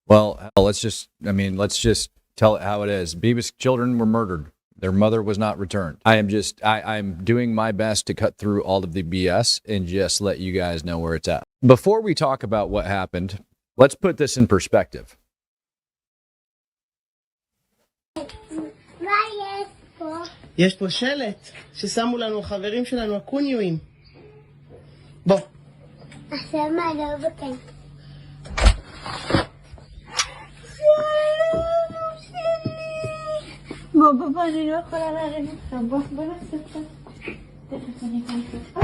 Well, hell, let's just tell it how it is. Bibas children were murdered. Their mother was not returned. I'm doing my best to cut through all of the BS and just let you guys know where it's at. Before we talk about what happened, let's put this in perspective. יש פה שלט ששמו לנו החברים שלנו הקוניואים. בוא. עכשיו מה לא בקן? בוא, אני לא יכולה להרים אותך. בוא נעשה אותך. תכף אני אכנס לך.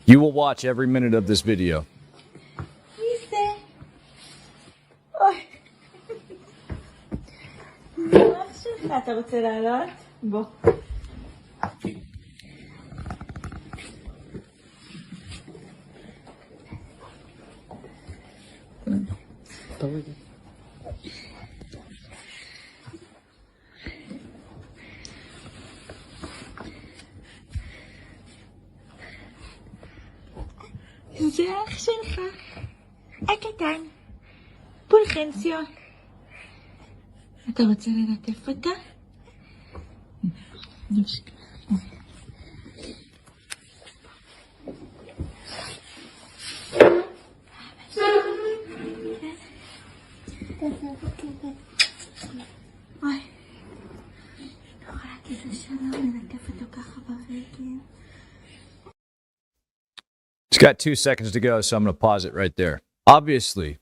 You will watch every minute of this video. אתה רוצה לעלות? בוא. זה אח שלך, הקטן, פולחנציו. אתה רוצה ללטף אותה? אוי, לא יכולה כזה שלום ללטף אותו ככה ברגל. It's got 2 seconds to go, so I'm going to pause it right there. Obviously,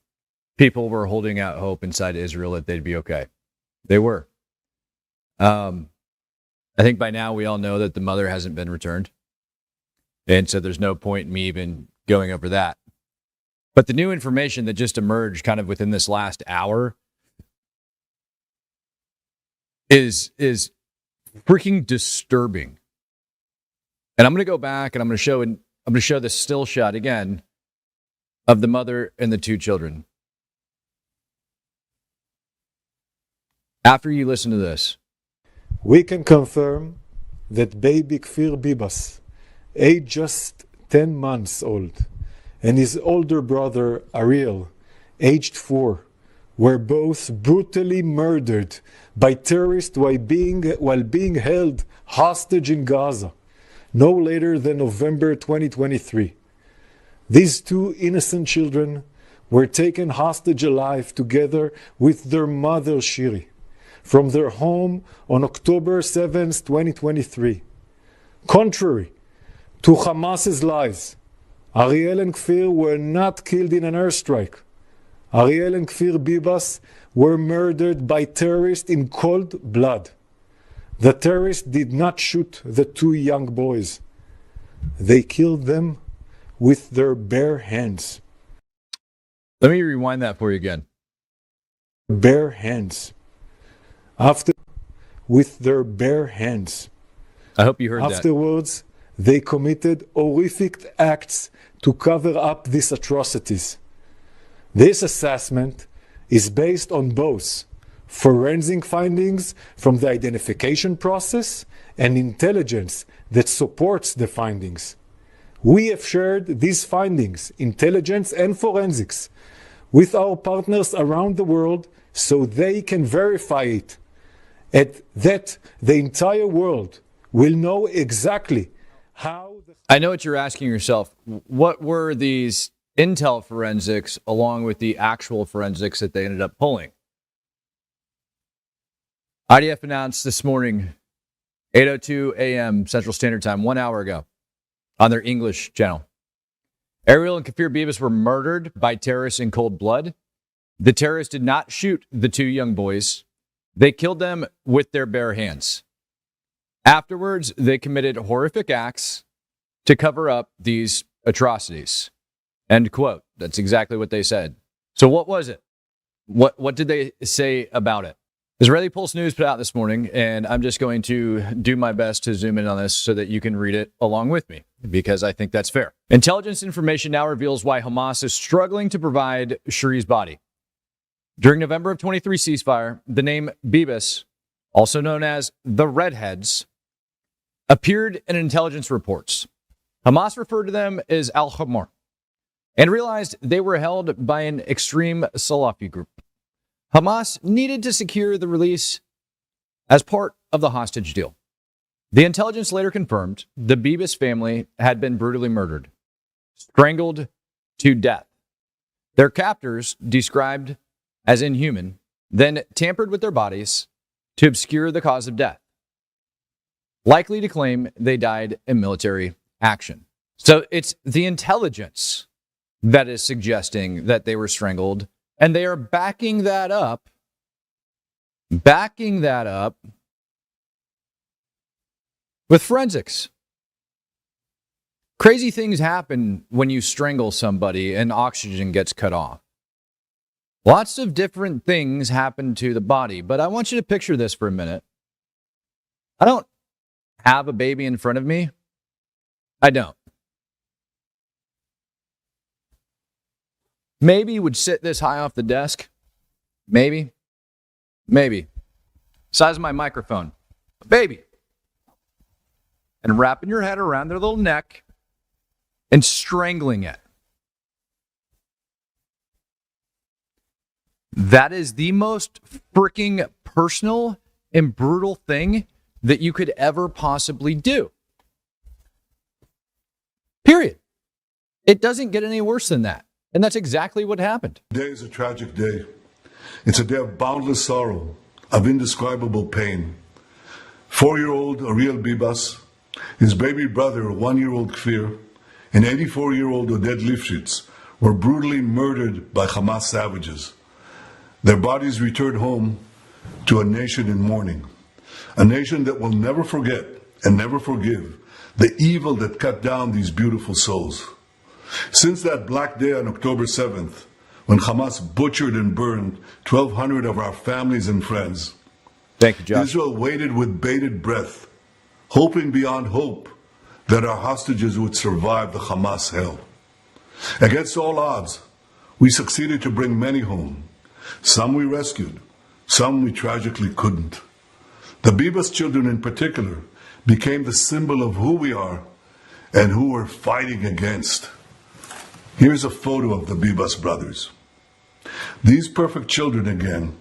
people were holding out hope inside Israel that they'd be okay. They were. I think by now we all know that the mother hasn't been returned. And so there's no point in me even going over that. But the new information that just emerged kind of within this last hour is freaking disturbing. And I'm going to go back and I'm going to show this still shot again of the mother and the 2 children. After you listen to this, we can confirm that baby Kfir Bibas, aged just 10 months old, and his older brother Ariel, aged 4, were both brutally murdered by terrorists while being held hostage in Gaza, no later than November 2023. These 2 innocent children were taken hostage alive together with their mother Shiri from their home on October 7th, 2023. Contrary to Hamas's lies, Ariel and Kfir were not killed in an airstrike. Ariel and Kfir Bibas were murdered by terrorists in cold blood. The terrorists did not shoot the 2 young boys. They killed them with their bare hands. Let me rewind that for you again. Bare hands. With their bare hands. I hope you heard that. Afterwards, they committed horrific acts to cover up these atrocities. This assessment is based on both forensic findings from the identification process and intelligence that supports the findings. We have shared these findings, intelligence and forensics, with our partners around the world so they can verify it, and that the entire world will know exactly how... I know what you're asking yourself. What were these intel forensics along with the actual forensics that they ended up pulling? IDF announced this morning, 8:02 a.m. Central Standard Time, 1 hour ago, on their English channel. Ariel and Kfir Bibas were murdered by terrorists in cold blood. The terrorists did not shoot the 2 young boys. They killed them with their bare hands. Afterwards, they committed horrific acts to cover up these atrocities. End quote. That's exactly what they said. So what was it? What did they say about it? Israeli Pulse News put out this morning, and I'm just going to do my best to zoom in on this so that you can read it along with me, because I think that's fair. Intelligence information now reveals why Hamas is struggling to provide Shiri's body. During November of 23 ceasefire, the name Bibas, also known as the Redheads, appeared in intelligence reports. Hamas referred to them as al-Hamar and realized they were held by an extreme Salafi group. Hamas needed to secure the release as part of the hostage deal. The intelligence later confirmed the Bibas family had been brutally murdered, strangled to death. Their captors, described as inhuman, then tampered with their bodies to obscure the cause of death, likely to claim they died in military action. So it's the intelligence that is suggesting that they were strangled, and they are backing that up with forensics. Crazy things happen when you strangle somebody and oxygen gets cut off. Lots of different things happen to the body, but I want you to picture this for a minute. I don't have a baby in front of me. I don't. Maybe would sit this high off the desk. Maybe. Size of my microphone. A baby. And wrapping your head around their little neck and strangling it. That is the most freaking personal and brutal thing that you could ever possibly do. Period. It doesn't get any worse than that. And that's exactly what happened. Today is a tragic day. It's a day of boundless sorrow, of indescribable pain. 4-year-old Ariel Bibas, his baby brother, 1-year-old Kfir, and 84-year-old Oded Lifshitz were brutally murdered by Hamas savages. Their bodies returned home to a nation in mourning, a nation that will never forget and never forgive the evil that cut down these beautiful souls. Since that black day on October 7th, when Hamas butchered and burned 1,200 of our families and friends, thank you, Josh. Israel waited with bated breath, hoping beyond hope that our hostages would survive the Hamas hell. Against all odds, we succeeded to bring many home. Some we rescued, some we tragically couldn't. The Bibas children in particular became the symbol of who we are and who we're fighting against. Here's a photo of the Bibas brothers. These perfect children, again,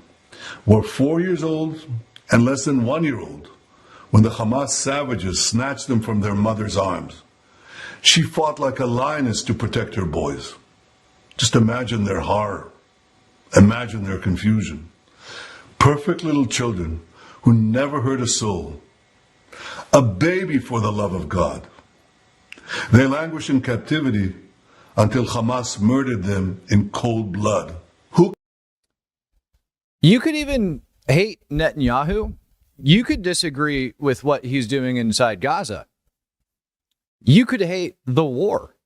were 4 years old and less than 1 year old when the Hamas savages snatched them from their mother's arms. She fought like a lioness to protect her boys. Just imagine their horror. Imagine their confusion. Perfect little children who never hurt a soul. A baby, for the love of God. They languished in captivity until Hamas murdered them in cold blood. You could even hate Netanyahu. You could disagree with what he's doing inside Gaza. You could hate the war.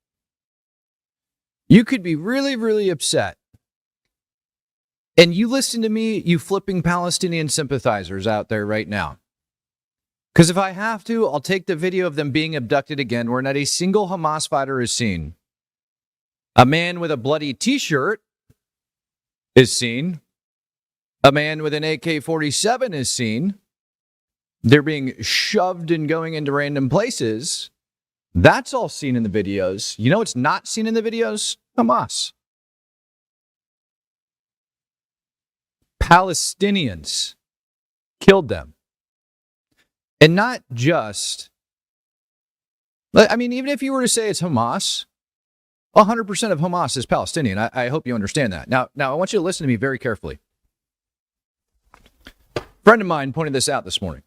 You could be really, really upset. And you listen to me, you flipping Palestinian sympathizers out there right now. Because if I have to, I'll take the video of them being abducted again, where not a single Hamas fighter is seen. A man with a bloody t-shirt is seen. A man with an AK-47 is seen. They're being shoved and going into random places. That's all seen in the videos. You know what's not seen in the videos? Hamas. Palestinians killed them. And not just, I mean, even if you were to say it's Hamas, 100% of Hamas is Palestinian. I hope you understand that. Now, I want you to listen to me very carefully. A friend of mine pointed this out this morning.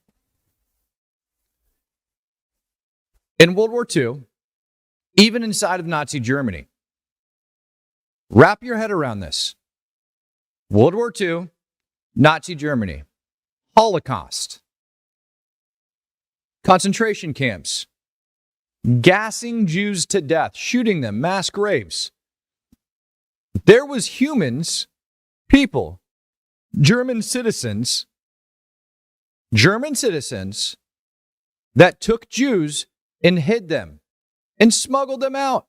In World War II, even inside of Nazi Germany, wrap your head around this. World War II, Nazi Germany, Holocaust, concentration camps, gassing Jews to death, shooting them, mass graves. There was humans, people, German citizens that took Jews and hid them and smuggled them out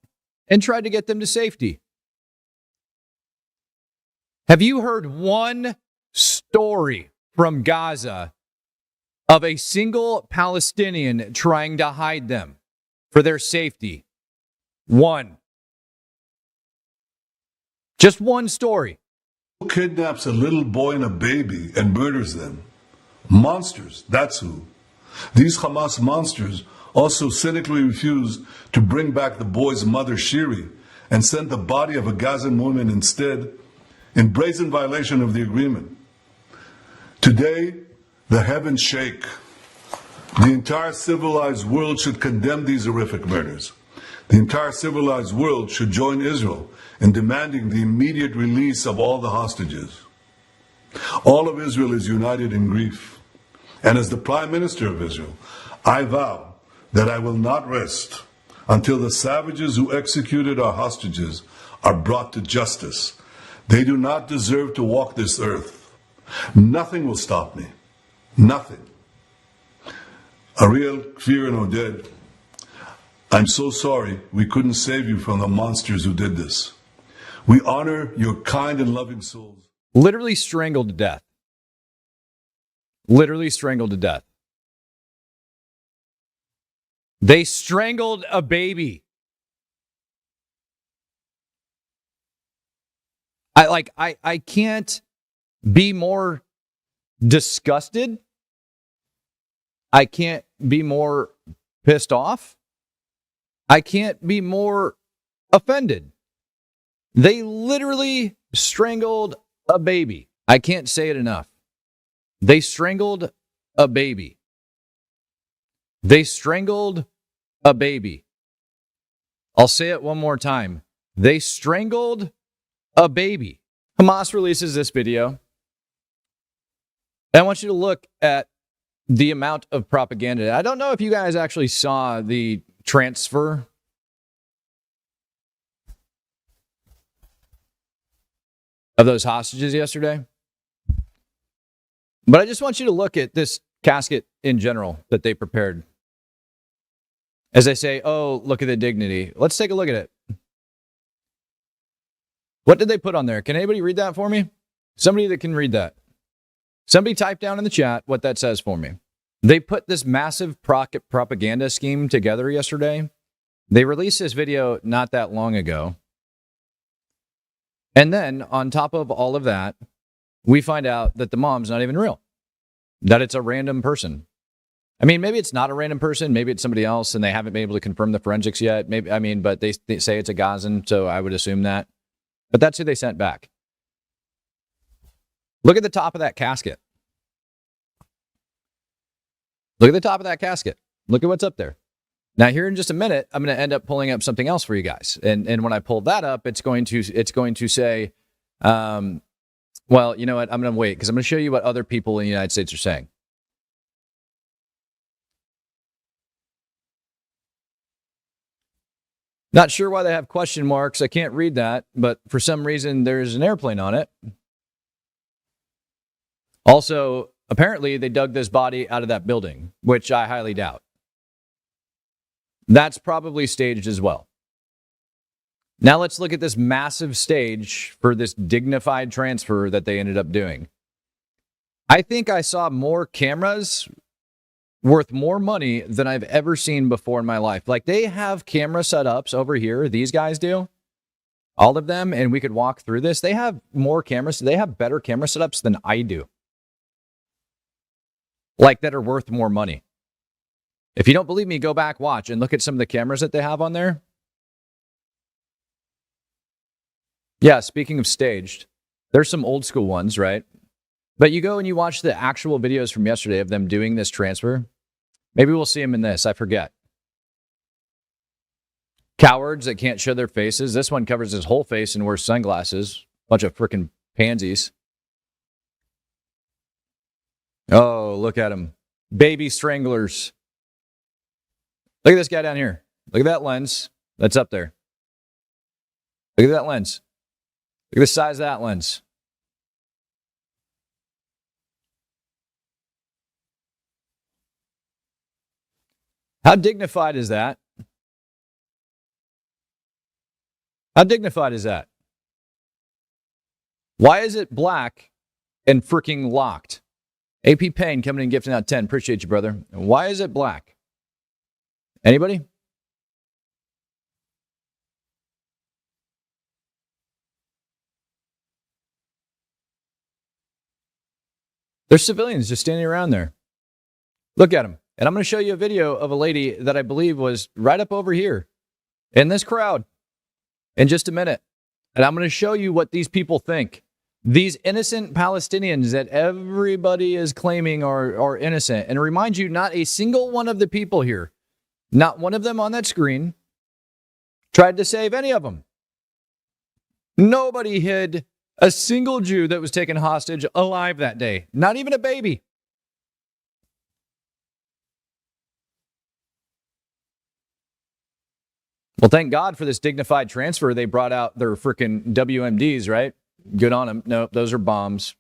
and tried to get them to safety. Have you heard one story from Gaza of a single Palestinian trying to hide them for their safety. One. Just one story. Who kidnaps a little boy and a baby and murders them? Monsters, that's who. These Hamas monsters also cynically refuse to bring back the boy's mother, Shiri, and send the body of a Gazan woman instead, in brazen violation of the agreement. Today, the heavens shake. The entire civilized world should condemn these horrific murders. The entire civilized world should join Israel in demanding the immediate release of all the hostages. All of Israel is united in grief. And as the Prime Minister of Israel, I vow that I will not rest until the savages who executed our hostages are brought to justice. They do not deserve to walk this earth. Nothing will stop me. Nothing. Ariel, Kfir, and Oded, I'm so sorry we couldn't save you from the monsters who did this. We honor your kind and loving souls. Literally strangled to death. Literally strangled to death. They strangled a baby. I can't be more disgusted. I can't be more pissed off. I can't be more offended. They literally strangled a baby. I can't say it enough. They strangled a baby. They strangled a baby. I'll say it one more time. They strangled a baby. Hamas releases this video. And I want you to look at the amount of propaganda. I don't know if you guys actually saw the transfer of those hostages yesterday. But I just want you to look at this casket in general that they prepared. As I say, oh, look at the dignity. Let's take a look at it. What did they put on there? Can anybody read that for me? Somebody that can read that. Somebody type down in the chat what that says for me. They put this massive propaganda scheme together yesterday. They released this video not that long ago. And then, on top of all of that, we find out that the mom's not even real. That it's a random person. I mean, maybe it's not a random person. Maybe it's somebody else, and they haven't been able to confirm the forensics yet. Maybe, I mean, but they say it's a Gazan, so I would assume that. But that's who they sent back. Look at the top of that casket. Look at the top of that casket. Look at what's up there. Now, here in just a minute, I'm going to end up pulling up something else for you guys. And when I pull that up, it's going to say, well, you know what? I'm going to wait because I'm going to show you what other people in the United States are saying. Not sure why they have question marks. I can't read that, but for some reason, there's an airplane on it. Also, apparently, they dug this body out of that building, which I highly doubt. That's probably staged as well. Now let's look at this massive stage for this dignified transfer that they ended up doing. I think I saw more cameras worth more money than I've ever seen before in my life. Like, they have camera setups over here. These guys do. All of them. And we could walk through this. They have more cameras. They have better camera setups than I do. Like, that are worth more money. If you don't believe me, go back, watch, and look at some of the cameras that they have on there. Yeah, speaking of staged, there's some old school ones, right? But you go and you watch the actual videos from yesterday of them doing this transfer. Maybe we'll see them in this. I forget. Cowards that can't show their faces. This one covers his whole face and wears sunglasses. Bunch of freaking pansies. Oh, look at them. Baby stranglers. Look at this guy down here. Look at that lens that's up there. Look at that lens. Look at the size of that lens. How dignified is that? How dignified is that? Why is it black and freaking locked? AP Payne coming in gifting out 10. Appreciate you, brother. Why is it black? Anybody? There's civilians just standing around there. Look at them. And I'm going to show you a video of a lady that I believe was right up over here in this crowd in just a minute. And I'm going to show you what these people think. These innocent Palestinians that everybody is claiming are innocent. And remind you, not a single one of the people here, not one of them on that screen, tried to save any of them. Nobody hid a single Jew that was taken hostage alive that day. Not even a baby. Well, thank God for this dignified transfer. They brought out their freaking WMDs, right? Good on them. Nope, those are bombs.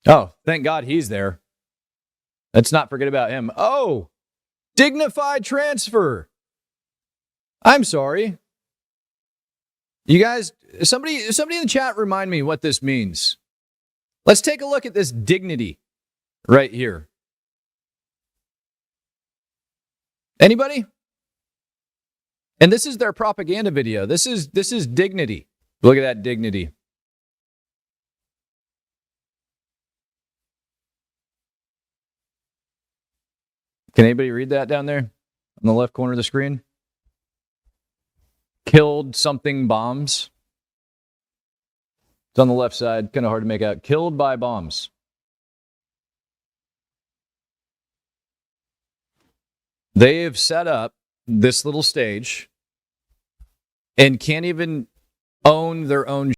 Oh, thank God he's there. Let's not forget about him. Oh, dignified transfer. I'm sorry. You guys, somebody in the chat remind me what this means. Let's take a look at this dignity right here. Anybody? And this is their propaganda video. This is dignity. Look at that dignity. Can anybody read that down there on the left corner of the screen? Killed something bombs. It's on the left side, kind of hard to make out. Killed by bombs. They have set up this little stage and can't even own their own.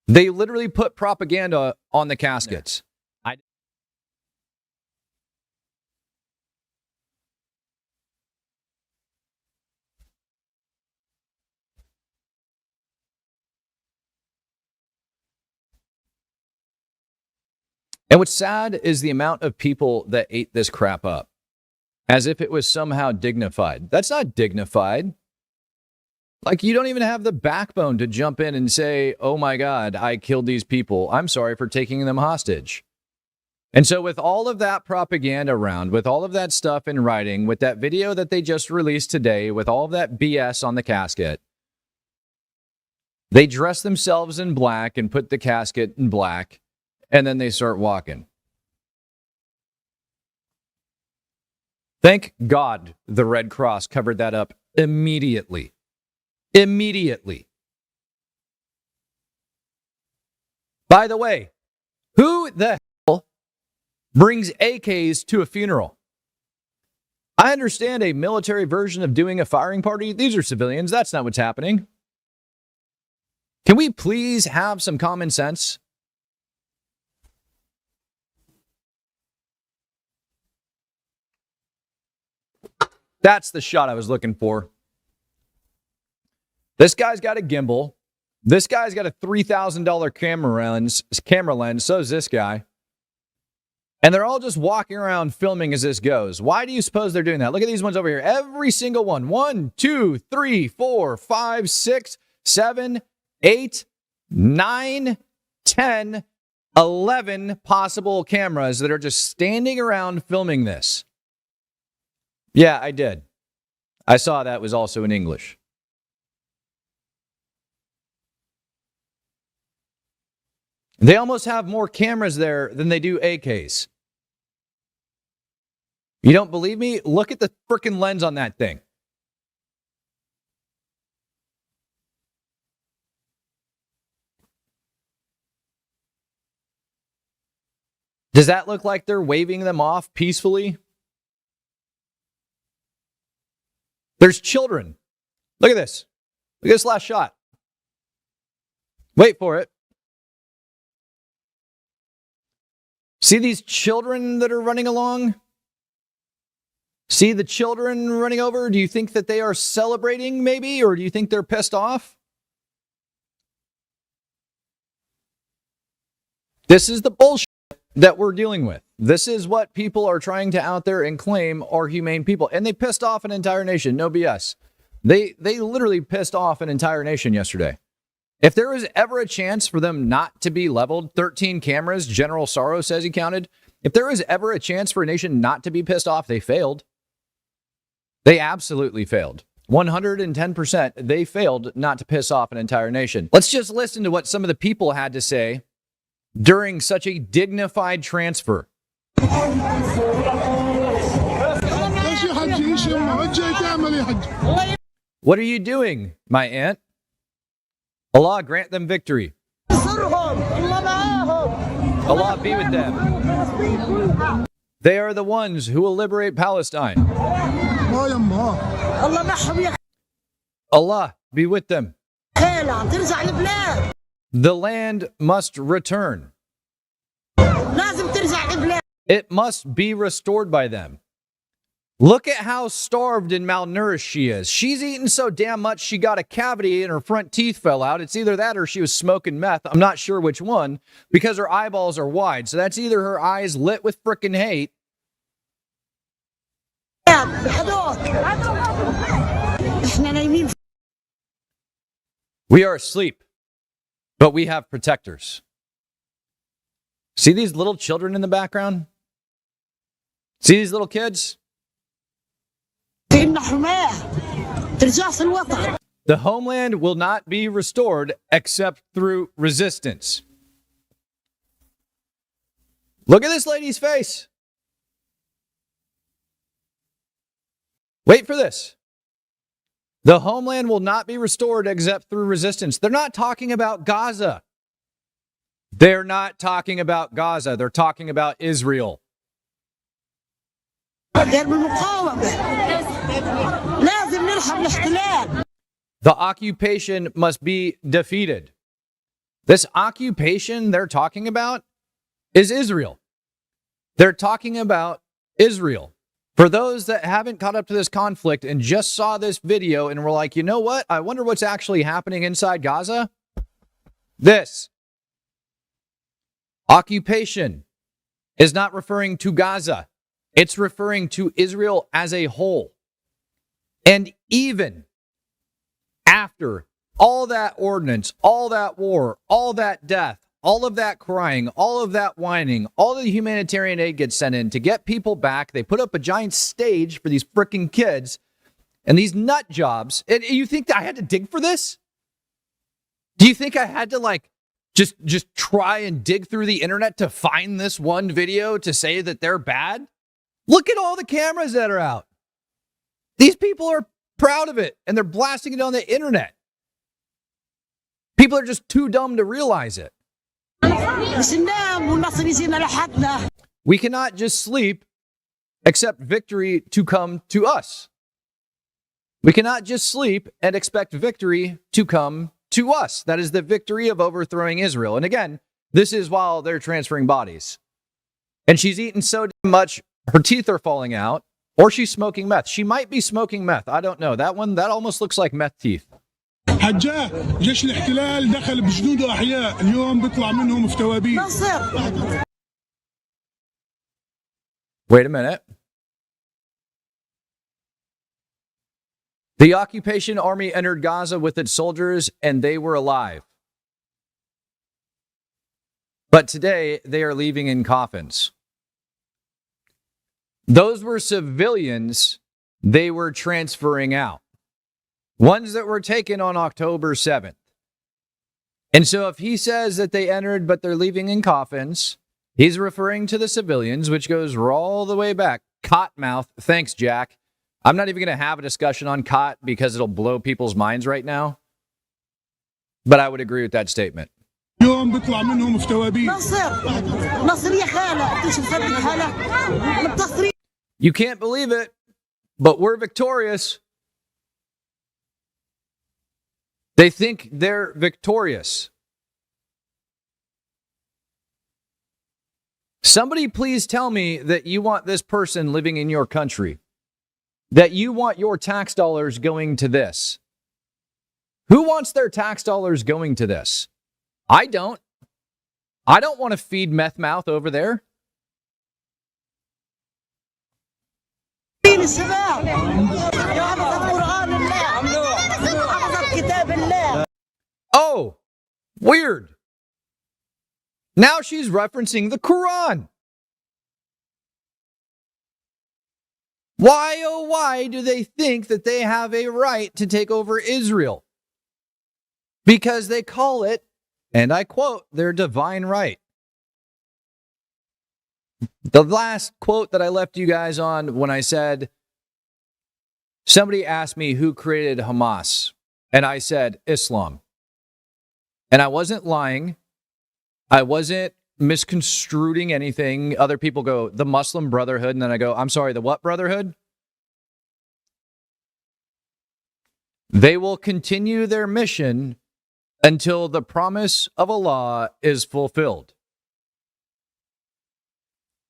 They literally put propaganda on the caskets. And what's sad is the amount of people that ate this crap up as if it was somehow dignified. That's not dignified. Like, you don't even have the backbone to jump in and say, oh my God, I killed these people. I'm sorry for taking them hostage. And so with all of that propaganda around, with all of that stuff in writing, with that video that they just released today, with all of that BS on the casket, they dress themselves in black and put the casket in black. And then they start walking. Thank God the Red Cross covered that up immediately. Immediately. By the way, who the hell brings AKs to a funeral? I understand a military version of doing a firing party. These are civilians. That's not what's happening. Can we please have some common sense? That's the shot I was looking for. This guy's got a gimbal. This guy's got a $3,000 camera lens. So is this guy. And they're all just walking around filming as this goes. Why do you suppose they're doing that? Look at these ones over here. Every single one. 1, 2, 3, 4, 5, 6, 7, 8, 9, 10, 11 possible cameras that are just standing around filming this. Yeah, I did. I saw that was also in English. They almost have more cameras there than they do AKs. You don't believe me? Look at the frickin' lens on that thing. Does that look like they're waving them off peacefully? There's children. Look at this. Look at this last shot. Wait for it. See these children that are running along? See the children running over? Do you think that they are celebrating maybe? Or do you think they're pissed off? This is the bullshit that we're dealing with. This is what people are trying to out there and claim are humane people. And they pissed off an entire nation. No BS. They literally pissed off an entire nation yesterday. If there was ever a chance for them not to be leveled, 13 cameras, General Sorrow says he counted. If there was ever a chance for a nation not to be pissed off, they failed. They absolutely failed. 110%, they failed not to piss off an entire nation. Let's just listen to what some of the people had to say during such a dignified transfer. What are you doing, my aunt? Allah grant them victory. Allah be with them. They are the ones who will liberate Palestine. Allah be with them. The land must return. It must be restored by them. Look at how starved and malnourished she is. She's eaten so damn much she got a cavity and her front teeth fell out. It's either that or she was smoking meth. I'm not sure which one, because her eyeballs are wide. So that's either her eyes lit with frickin' hate. We are asleep, but we have protectors. See these little children in the background? See these little kids? The homeland will not be restored except through resistance. Look at this lady's face. Wait for this. The homeland will not be restored except through resistance. They're not talking about Gaza. They're not talking about Gaza. They're talking about Israel. The occupation must be defeated. This occupation they're talking about is Israel. They're talking about Israel. For those that haven't caught up to this conflict and just saw this video and were like, you know what? I wonder what's actually happening inside Gaza. This occupation is not referring to Gaza. It's referring to Israel as a whole. And even after all that ordinance, all that war, all that death, all of that crying, all of that whining, all of the humanitarian aid gets sent in to get people back. They put up a giant stage for these freaking kids and these nut jobs. And you think that I had to dig for this? Do you think I had to just try and dig through the internet to find this one video to say that they're bad? Look at all the cameras that are out. These people are proud of it and they're blasting it on the internet. People are just too dumb to realize it. We cannot just sleep, expect victory to come to us. We cannot just sleep and expect victory to come to us. That is the victory of overthrowing Israel. And again, this is while they're transferring bodies. And she's eaten so damn much, her teeth are falling out, or she's smoking meth. She might be smoking meth. I don't know. That almost looks like meth teeth. حجاه جيش الاحتلال دخل بجنوده احياء اليوم بيطلع منهم في توابيت. Wait a minute. The occupation army entered Gaza with its soldiers and they were alive. But today they are leaving in coffins. Those were civilians they were transferring out. Ones that were taken on October 7th. And so if he says that they entered, but they're leaving in coffins, he's referring to the civilians, which goes all the way back. Cottonmouth. Thanks, Jack. I'm not even going to have a discussion on cot because it'll blow people's minds right now. But I would agree with that statement. اليوم بيطلع منهم في توابيت. You can't believe it, but we're victorious. They think they're victorious. Somebody please tell me that you want this person living in your country, that you want your tax dollars going to this. Who wants their tax dollars going to this? I don't. I don't want to feed meth mouth over there. دين السماء يا حفظ القرآن الله حفظ كتاب الله. Oh, weird. Now she's referencing the Quran. Why, oh, why do they think that they have a right to take over Israel? Because they call it, and I quote, their divine right. The last quote that I left you guys on when I said, somebody asked me who created Hamas, and I said Islam. And I wasn't lying. I wasn't misconstruing anything. Other people go, the Muslim Brotherhood, and then I go, I'm sorry, the what Brotherhood? They will continue their mission until the promise of Allah is fulfilled.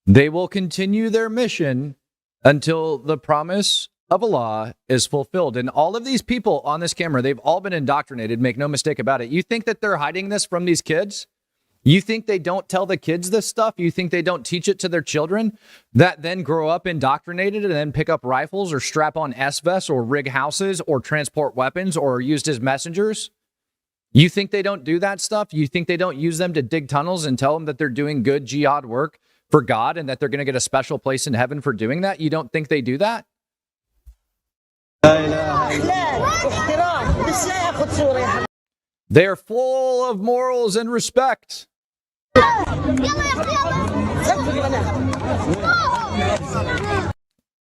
They will continue their mission until the promise of Allah is fulfilled. And all of these people on this camera, they've all been indoctrinated. Make no mistake about it. You think that they're hiding this from these kids? You think they don't tell the kids this stuff? You think they don't teach it to their children that then grow up indoctrinated and then pick up rifles or strap on S-vests or rig houses or transport weapons or are used as messengers? You think they don't do that stuff? You think they don't use them to dig tunnels and tell them that they're doing good jihad work for God and that they're going to get a special place in heaven for doing that? You don't think they do that? They are full of morals and respect.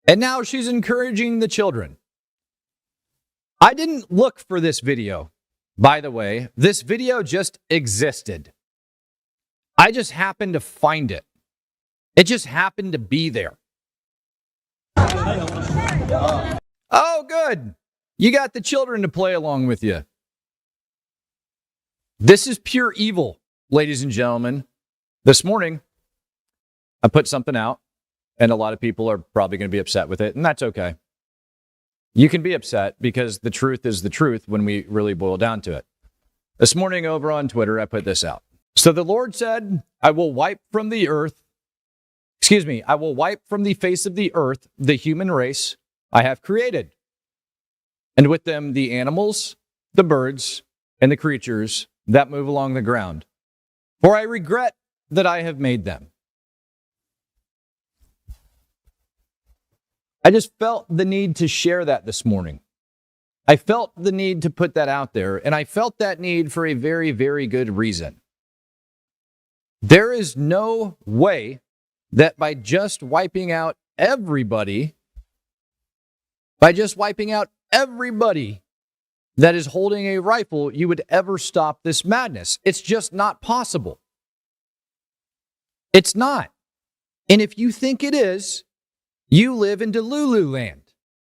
And now she's encouraging the children. I didn't look for this video, by the way. This video just existed. I just happened to find it. It just happened to be there. Oh, good. You got the children to play along with you. This is pure evil, ladies and gentlemen. This morning, I put something out, and a lot of people are probably going to be upset with it, and that's okay. You can be upset because the truth is the truth when we really boil down to it. This morning over on Twitter, I put this out. So the Lord said, I will wipe from the face of the earth the human race I have created, and with them the animals, the birds, and the creatures that move along the ground. For I regret that I have made them. I just felt the need to share that this morning. I felt the need to put that out there, and I felt that need for a very, very good reason. There is no way that by just wiping out everybody that is holding a rifle, you would ever stop this madness. It's just not possible. It's not. And if you think it is, you live in Delulu land.